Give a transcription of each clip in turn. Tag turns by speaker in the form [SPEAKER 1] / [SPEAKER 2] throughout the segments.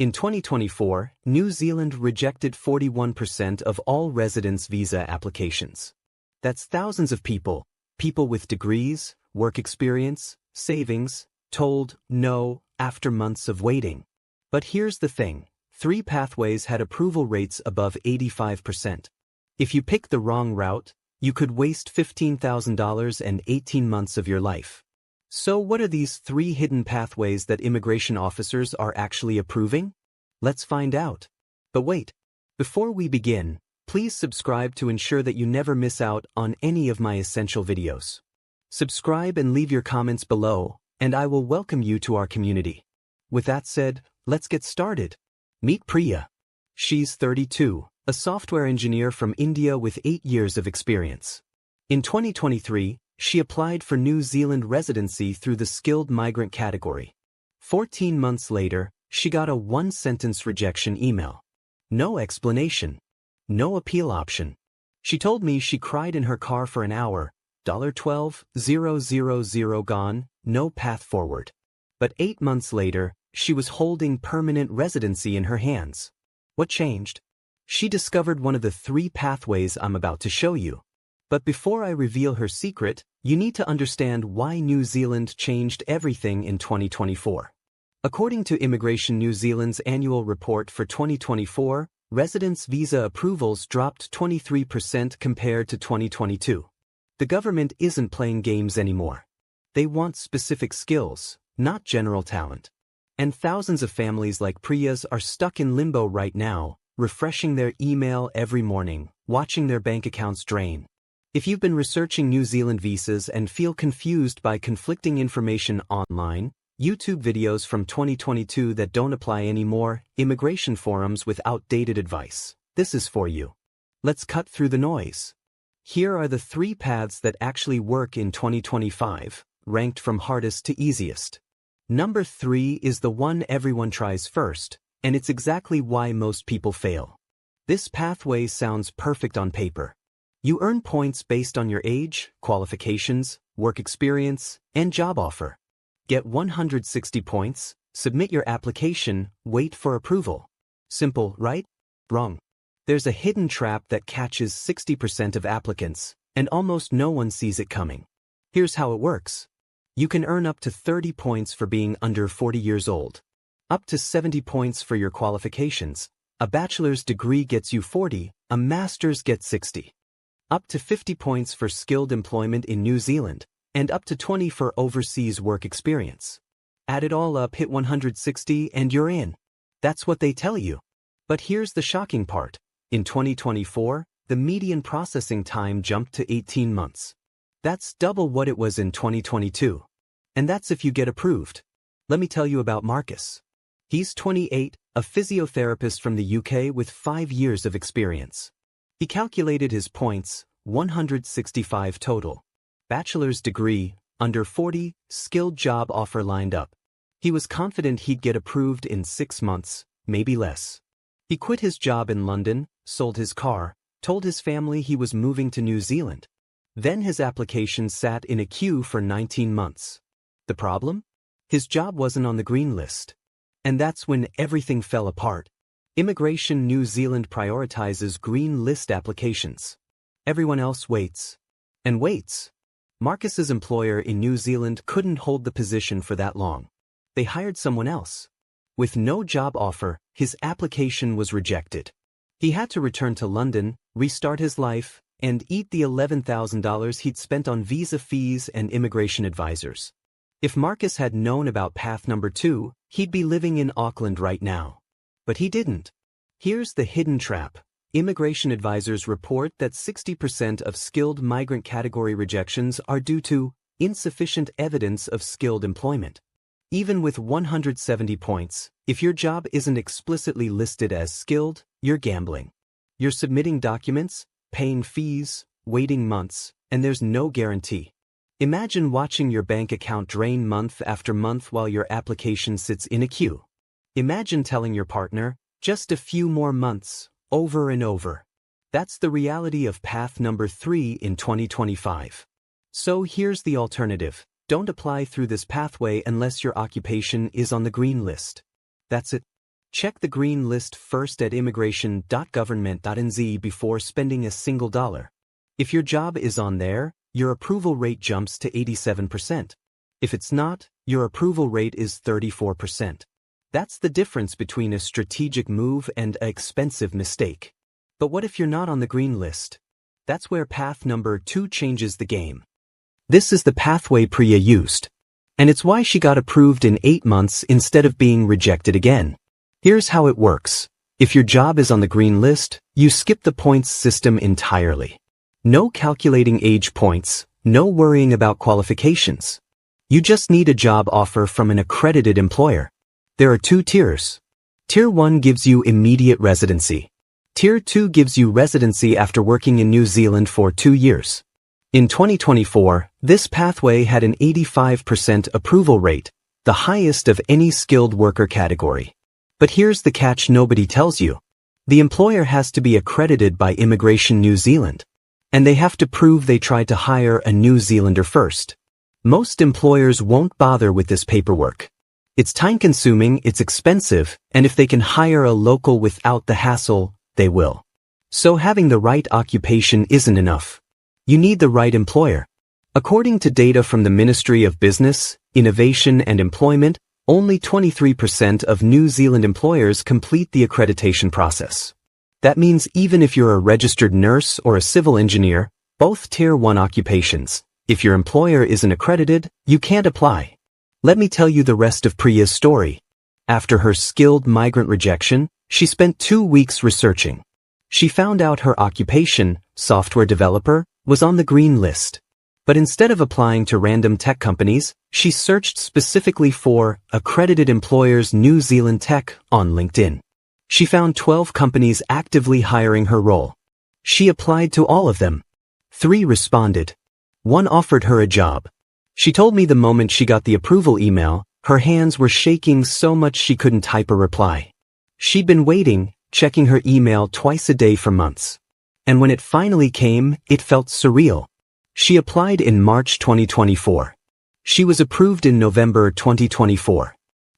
[SPEAKER 1] In 2024, New Zealand rejected 41% of all residence visa applications. That's thousands of people with degrees, work experience, savings, told no after months of waiting. But here's the thing, 3 pathways had approval rates above 85%. If you pick the wrong route, you could waste $15,000 and 18 months of your life. So what are these 3 hidden pathways that immigration officers are actually approving? Let's find out. But wait, before we begin, please subscribe to ensure that you never miss out on any of my essential videos. Subscribe and leave your comments below, and I will welcome you to our community. With that said, let's get started. Meet Priya. She's 32, a software engineer from India with 8 years of experience. In 2023, she applied for New Zealand residency through the skilled migrant category. 14 months later, she got a 1-sentence rejection email. No explanation. No appeal option. She told me she cried in her car for an hour, $12,000 gone, no path forward. But 8 months later, she was holding permanent residency in her hands. What changed? She discovered one of the 3 pathways I'm about to show you. But before I reveal her secret, you need to understand why New Zealand changed everything in 2024. According to Immigration New Zealand's annual report for 2024, residence visa approvals dropped 23% compared to 2022. The government isn't playing games anymore. They want specific skills, not general talent. And thousands of families like Priya's are stuck in limbo right now, refreshing their email every morning, watching their bank accounts drain. If you've been researching New Zealand visas and feel confused by conflicting information online, YouTube videos from 2022 that don't apply anymore, immigration forums with outdated advice, this is for you. Let's cut through the noise. Here are the 3 paths that actually work in 2025, ranked from hardest to easiest. Number 3 is the one everyone tries first, and it's exactly why most people fail. This pathway sounds perfect on paper. You earn points based on your age, qualifications, work experience, and job offer. Get 160 points, submit your application, wait for approval. Simple, right? Wrong. There's a hidden trap that catches 60% of applicants, and almost no one sees it coming. Here's how it works. You can earn up to 30 points for being under 40 years old. Up to 70 points for your qualifications. A bachelor's degree gets you 40, a master's gets 60. Up to 50 points for skilled employment in New Zealand, and up to 20 for overseas work experience. Add it all up, hit 160, and you're in. That's what they tell you. But here's the shocking part. In 2024, the median processing time jumped to 18 months. That's double what it was in 2022. And that's if you get approved. Let me tell you about Marcus. He's 28, a physiotherapist from the UK with 5 years of experience. He calculated his points, 165 total. Bachelor's degree, under 40, skilled job offer lined up. He was confident he'd get approved in 6 months, maybe less. He quit his job in London, sold his car, told his family he was moving to New Zealand. Then his application sat in a queue for 19 months. The problem? His job wasn't on the green list. And that's when everything fell apart. Immigration New Zealand prioritizes green list applications. Everyone else waits. And waits. Marcus's employer in New Zealand couldn't hold the position for that long. They hired someone else. With no job offer, his application was rejected. He had to return to London, restart his life, and eat the $11,000 he'd spent on visa fees and immigration advisors. If Marcus had known about path number 2, he'd be living in Auckland right now. But he didn't. Here's the hidden trap. Immigration advisors report that 60% of skilled migrant category rejections are due to insufficient evidence of skilled employment. Even with 170 points, if your job isn't explicitly listed as skilled, you're gambling. You're submitting documents, paying fees, waiting months, and there's no guarantee. Imagine watching your bank account drain month after month while your application sits in a queue. Imagine telling your partner, just a few more months, over and over. That's the reality of path number 3 in 2025. So here's the alternative. Don't apply through this pathway unless your occupation is on the green list. That's it. Check the green list first at immigration.government.nz before spending a single dollar. If your job is on there, your approval rate jumps to 87%. If it's not, your approval rate is 34%. That's the difference between a strategic move and an expensive mistake. But what if you're not on the green list? That's where path number 2 changes the game. This is the pathway Priya used. And it's why she got approved in 8 months instead of being rejected again. Here's how it works. If your job is on the green list, you skip the points system entirely. No calculating age points, no worrying about qualifications. You just need a job offer from an accredited employer. There are 2 tiers. Tier 1 gives you immediate residency. Tier 2 gives you residency after working in New Zealand for 2 years. In 2024, this pathway had an 85% approval rate, the highest of any skilled worker category. But here's the catch nobody tells you. The employer has to be accredited by Immigration New Zealand. And they have to prove they tried to hire a New Zealander first. Most employers won't bother with this paperwork. It's time-consuming, it's expensive, and if they can hire a local without the hassle, they will. So having the right occupation isn't enough. You need the right employer. According to data from the Ministry of Business, Innovation and Employment, only 23% of New Zealand employers complete the accreditation process. That means even if you're a registered nurse or a civil engineer, both Tier 1 occupations, if your employer isn't accredited, you can't apply. Let me tell you the rest of Priya's story. After her skilled migrant rejection, she spent 2 weeks researching. She found out her occupation, software developer, was on the green list. But instead of applying to random tech companies, she searched specifically for accredited employers New Zealand Tech on LinkedIn. She found 12 companies actively hiring her role. She applied to all of them. 3 responded. 1 offered her a job. She told me the moment she got the approval email, her hands were shaking so much she couldn't type a reply. She'd been waiting, checking her email twice a day for months. And when it finally came, it felt surreal. She applied in March 2024. She was approved in November 2024.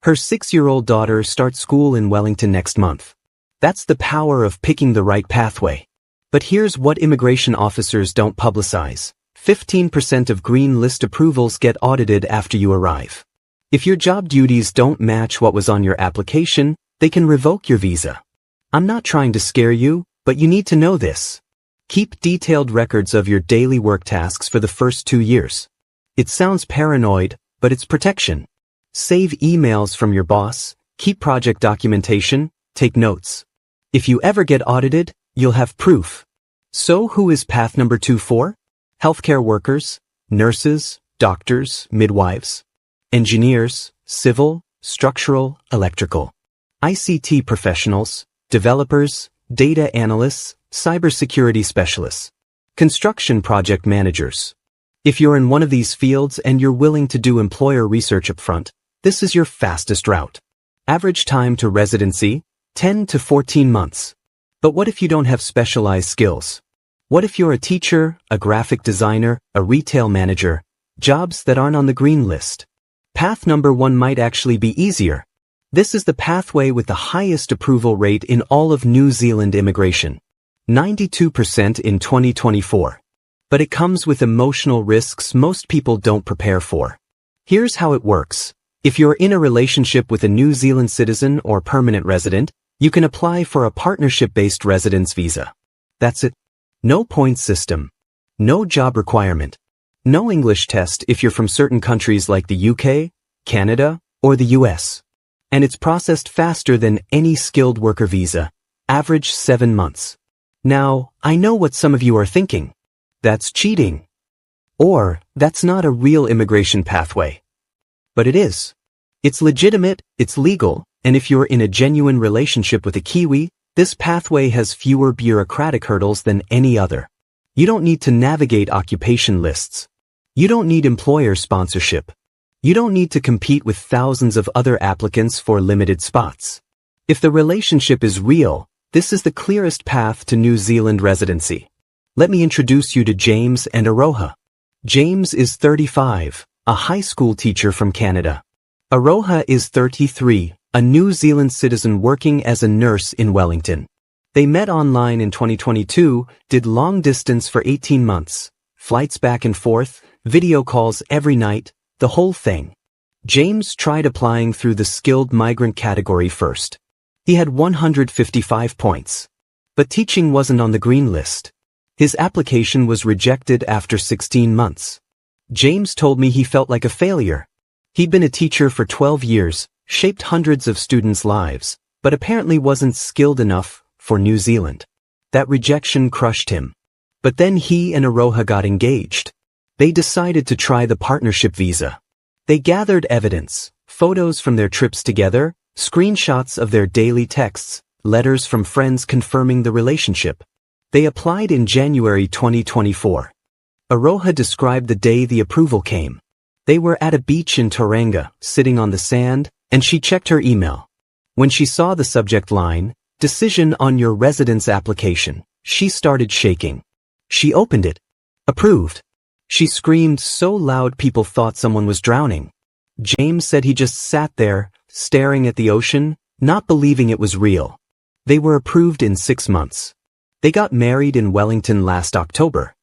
[SPEAKER 1] Her 6-year-old daughter starts school in Wellington next month. That's the power of picking the right pathway. But here's what immigration officers don't publicize. 15% of green list approvals get audited after you arrive. If your job duties don't match what was on your application, they can revoke your visa. I'm not trying to scare you, but you need to know this. Keep detailed records of your daily work tasks for the first 2 years. It sounds paranoid, but it's protection. Save emails from your boss, keep project documentation, take notes. If you ever get audited, you'll have proof. So who is path number 2 for? Healthcare workers, nurses, doctors, midwives, engineers, civil, structural, electrical, ICT professionals, developers, data analysts, cybersecurity specialists, construction project managers. If you're in one of these fields and you're willing to do employer research upfront, this is your fastest route. Average time to residency, 10 to 14 months. But what if you don't have specialized skills? What if you're a teacher, a graphic designer, a retail manager, jobs that aren't on the green list? Path number 1 might actually be easier. This is the pathway with the highest approval rate in all of New Zealand immigration. 92% in 2024. But it comes with emotional risks most people don't prepare for. Here's how it works. If you're in a relationship with a New Zealand citizen or permanent resident, you can apply for a partnership-based residence visa. That's it. No points system. No job requirement. No English test if you're from certain countries like the UK, Canada, or the US. And it's processed faster than any skilled worker visa. Average 7 months. Now, I know what some of you are thinking. That's cheating. Or, that's not a real immigration pathway. But it is. It's legitimate, it's legal, and if you're in a genuine relationship with a Kiwi, this pathway has fewer bureaucratic hurdles than any other. You don't need to navigate occupation lists. You don't need employer sponsorship. You don't need to compete with thousands of other applicants for limited spots. If the relationship is real, this is the clearest path to New Zealand residency. Let me introduce you to James and Aroha. James is 35, a high school teacher from Canada. Aroha is 33, a New Zealand citizen working as a nurse in Wellington. They met online in 2022, did long distance for 18 months, flights back and forth, video calls every night, the whole thing. James tried applying through the skilled migrant category first. He had 155 points. But teaching wasn't on the green list. His application was rejected after 16 months. James told me he felt like a failure. He'd been a teacher for 12 years, shaped hundreds of students' lives, but apparently wasn't skilled enough for New Zealand. That rejection crushed him. But then he and Aotearoa got engaged. They decided to try the partnership visa. They gathered evidence, photos from their trips together, screenshots of their daily texts, letters from friends confirming the relationship. They applied in January 2024. Aotearoa described the day the approval came. They were at a beach in Tauranga, sitting on the sand, and she checked her email. When she saw the subject line, "Decision on your residence application," she started shaking. She opened it. Approved. She screamed so loud people thought someone was drowning. James said he just sat there, staring at the ocean, not believing it was real. They were approved in 6 months. They got married in Wellington last October.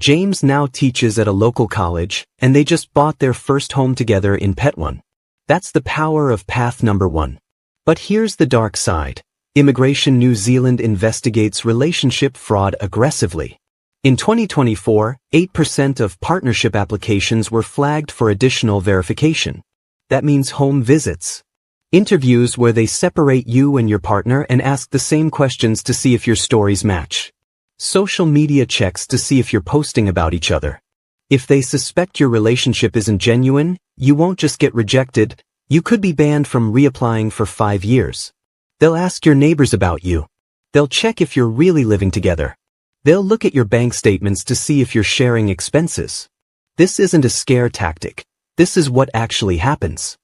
[SPEAKER 1] James now teaches at a local college, and they just bought their first home together in Petwan. That's the power of path number 1. But here's the dark side. Immigration New Zealand investigates relationship fraud aggressively. In 2024, 8% of partnership applications were flagged for additional verification. That means home visits. Interviews where they separate you and your partner and ask the same questions to see if your stories match. Social media checks to see if you're posting about each other. If they suspect your relationship isn't genuine, you won't just get rejected, you could be banned from reapplying for 5 years. They'll ask your neighbors about you. They'll check if you're really living together. They'll look at your bank statements to see if you're sharing expenses. This isn't a scare tactic. This is what actually happens.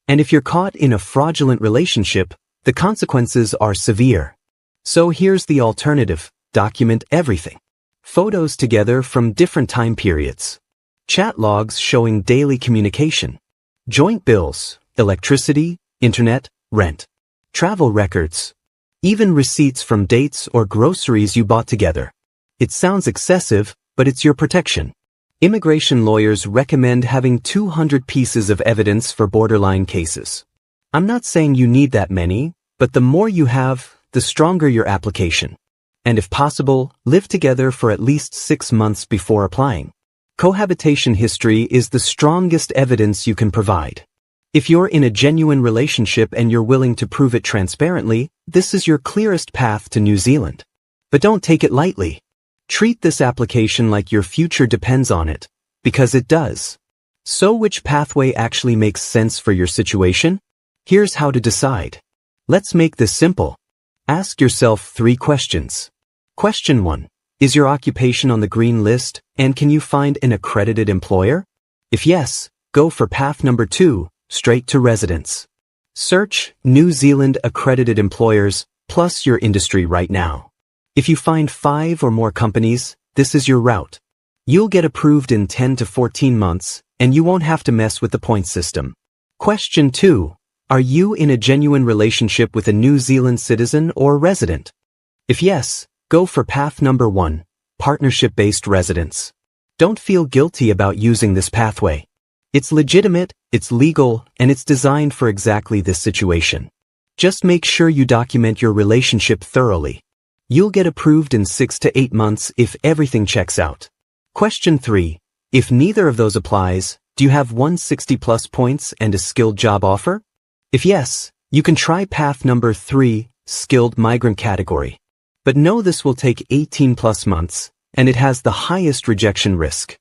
[SPEAKER 1] And if you're caught in a fraudulent relationship, the consequences are severe. So here's the alternative. Document everything. Photos together from different time periods. Chat logs showing daily communication. Joint bills, electricity, internet, rent. Travel records. Even receipts from dates or groceries you bought together. It sounds excessive, but it's your protection. Immigration lawyers recommend having 200 pieces of evidence for borderline cases. I'm not saying you need that many, but the more you have, the stronger your application. And if possible, live together for at least 6 months before applying. Cohabitation history is the strongest evidence you can provide. If you're in a genuine relationship and you're willing to prove it transparently, this is your clearest path to New Zealand. But don't take it lightly. Treat this application like your future depends on it, because it does. So which pathway actually makes sense for your situation? Here's how to decide. Let's make this simple. Ask yourself 3 questions. Question 1. Is your occupation on the green list, and can you find an accredited employer? If yes, go for path number 2, straight to residence. Search New Zealand accredited employers, plus your industry right now. If you find 5 or more companies, this is your route. You'll get approved in 10 to 14 months, and you won't have to mess with the point system. Question 2. Are you in a genuine relationship with a New Zealand citizen or resident? If yes, go for path number 1, partnership-based residence. Don't feel guilty about using this pathway. It's legitimate, it's legal, and it's designed for exactly this situation. Just make sure you document your relationship thoroughly. You'll get approved in 6 to 8 months if everything checks out. Question 3. If neither of those applies, do you have 160+ points and a skilled job offer? If yes, you can try path number 3, skilled migrant category. But know this will take 18+ months, and it has the highest rejection risk.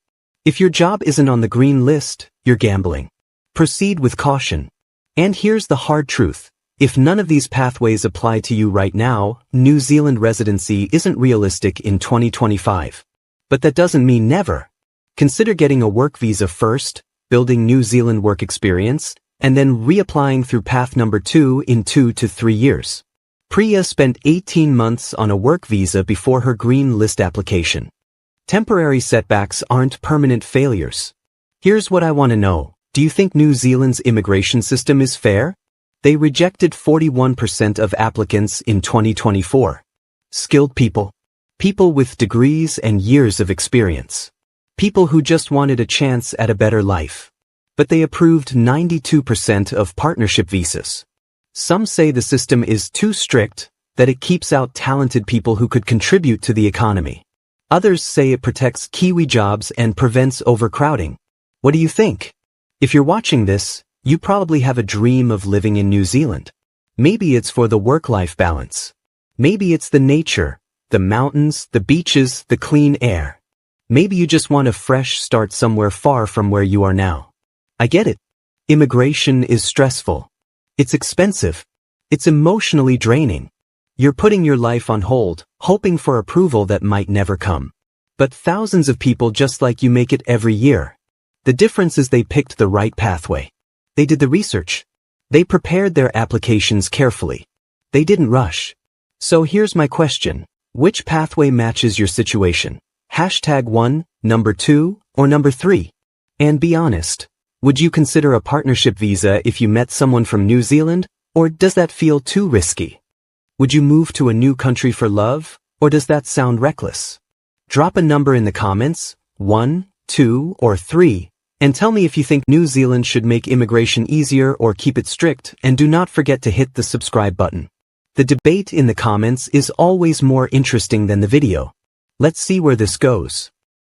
[SPEAKER 1] If your job isn't on the green list, you're gambling. Proceed with caution. And here's the hard truth. If none of these pathways apply to you right now, New Zealand residency isn't realistic in 2025. But that doesn't mean never. Consider getting a work visa first, building New Zealand work experience, and then reapplying through path number 2 in 2 to 3 years. Priya spent 18 months on a work visa before her green list application. Temporary setbacks aren't permanent failures. Here's what I want to know. Do you think New Zealand's immigration system is fair? They rejected 41% of applicants in 2024. Skilled people. People with degrees and years of experience. People who just wanted a chance at a better life. But they approved 92% of partnership visas. Some say the system is too strict, that it keeps out talented people who could contribute to the economy. Others say it protects Kiwi jobs and prevents overcrowding. What do you think? If you're watching this, you probably have a dream of living in New Zealand. Maybe it's for the work-life balance. Maybe it's the nature, the mountains, the beaches, the clean air. Maybe you just want a fresh start somewhere far from where you are now. I get it. Immigration is stressful. It's expensive. It's emotionally draining. You're putting your life on hold, hoping for approval that might never come. But thousands of people just like you make it every year. The difference is they picked the right pathway. They did the research. They prepared their applications carefully. They didn't rush. So here's my question. Which pathway matches your situation? #1, number 2, or number 3? And be honest. Would you consider a partnership visa if you met someone from New Zealand, or does that feel too risky? Would you move to a new country for love, or does that sound reckless? Drop a number in the comments, 1, 2, or 3, and tell me if you think New Zealand should make immigration easier or keep it strict, and do not forget to hit the subscribe button. The debate in the comments is always more interesting than the video. Let's see where this goes.